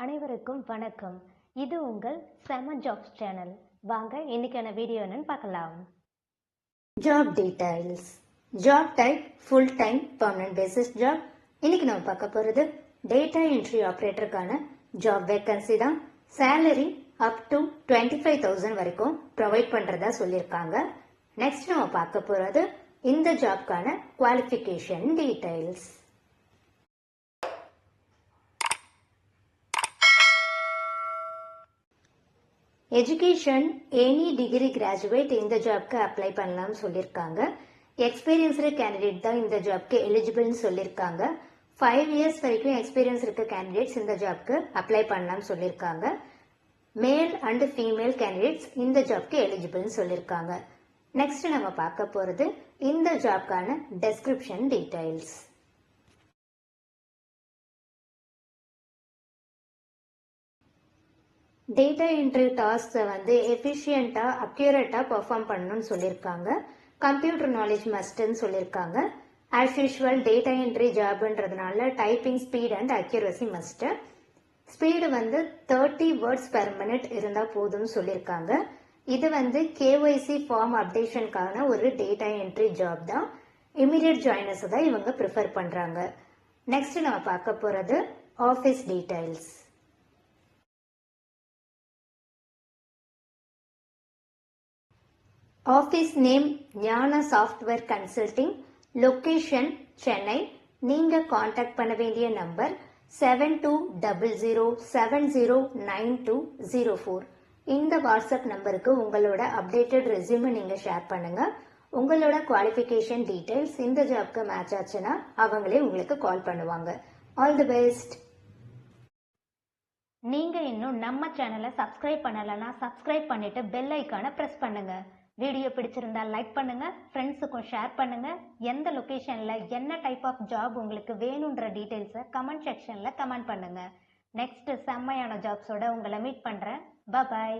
அனைவருக்கும் வணக்கம். இது உங்கள் செம ஜாப்ஸ் சேனல். வாங்க இன்னைக்கான வீடியோ என்னன்னு பார்க்கலாம். Job details. Job type full time permanent basis job. இன்னைக்கு நம்ம பார்க்க போறது டேட்டா என்ட்ரி ஆப்ரேட்டருக்கான ஜாப் வேகன்சி தான். சேலரி அப் டு 25,000 வரைக்கும் ப்ரொவைட் பண்றதா சொல்லியிருக்காங்க. நெக்ஸ்ட் நம்ம பார்க்க போறது இந்த ஜாப்க்கான qualification details. Education any degree graduate இந்த ஜாப்க்கு அப்ளை பண்ணலாம்னு சொல்லியிருக்காங்க. எக்ஸ்பீரியன்ஸ்டு கேண்டிடேட் தான் இந்த ஜாப்க்கு எலிஜிபிள்னு சொல்லியிருக்காங்க. 5 years வரைக்கும் எக்ஸ்பீரியன்ஸ் இருக்க கேண்டிடேட்ஸ் இந்த ஜாப்க்கு அப்ளை பண்ணலாம்னு சொல்லியிருக்காங்க. மேல் அண்ட் ஃபீமேல் கேண்டிடேட்ஸ் இந்த ஜாப்க்கு எலிஜிபிள்னு சொல்லியிருக்காங்க. நெக்ஸ்ட் நம்ம பார்க்க போறது இந்த ஜாப்க்கான டெஸ்கிரிப்ஷன் டீடைல்ஸ். டேட்டா என்ட்ரி டாஸ்க்கை வந்து எஃபிஷியண்டா அக்யூரேட்டா பெர்ஃபார்ம் பண்ணணும்னு சொல்லியிருக்காங்க. கம்ப்யூட்டர் நாலேஜ் மஸ்ட்னு சொல்லியிருக்காங்க. ஆஸ் யூஷுவல் டேட்டா என்ட்ரி ஜாப்ன்றதுனால typing speed and accuracy must. Speed வந்து 30 words per minute இருந்தா போதும்னு சொல்லியிருக்காங்க. இது வந்து கேஒய்சி ஃபார்ம் அப்டேஷனுக்கான ஒரு டேட்டா என்ட்ரி ஜாப் தான். இமீடியட் ஜாயினர்ஸ் தான் இவங்க ப்ரிஃபர் பண்றாங்க. நெக்ஸ்ட் நம்ம பார்க்க போறது ஆஃபீஸ் டீடைல்ஸ். ஆஃபீஸ் நேம் ஞான சாஃப்ட்வேர் கன்சல்டிங். லொகேஷன் சென்னை. நீங்க காண்டாக்ட் பண்ண வேண்டிய நம்பர் 7200709204. இந்த வாட்ஸ்அப் நம்பருக்கு உங்களோட அப்டேட்டட் ரெஸ்யூமை நீங்க ஷேர் பண்ணுங்க. உங்களோட குவாலிஃபிகேஷன் டீடைல்ஸ் இந்த ஜாப்க்கு மேட்ச் ஆச்சுன்னா அவங்களே உங்களுக்கு கால் பண்ணுவாங்க. All the best. நீங்க இன்னும் நம்ம சேனலை சப்ஸ்கிரைப் பண்ணலன்னா சப்ஸ்கிரைப் பண்ணிட்டு பெல் ஐக்கானை பிரஸ் பண்ணுங்க. வீடியோ பிடிச்சிருந்தா லைக் பண்ணுங்க, ஃப்ரெண்ட்ஸுக்கும் ஷேர் பண்ணுங்க. எந்த லொகேஷன்ல என்ன டைப் ஆஃப் ஜாப் உங்களுக்கு வேணும்ன்ற டீடைல்ஸை கமெண்ட் செக்ஷன்ல கமெண்ட் பண்ணுங்க. நெக்ஸ்ட் செம்மையான ஜாப்ஸோட உங்களை மீட் பண்றேன். பாய்.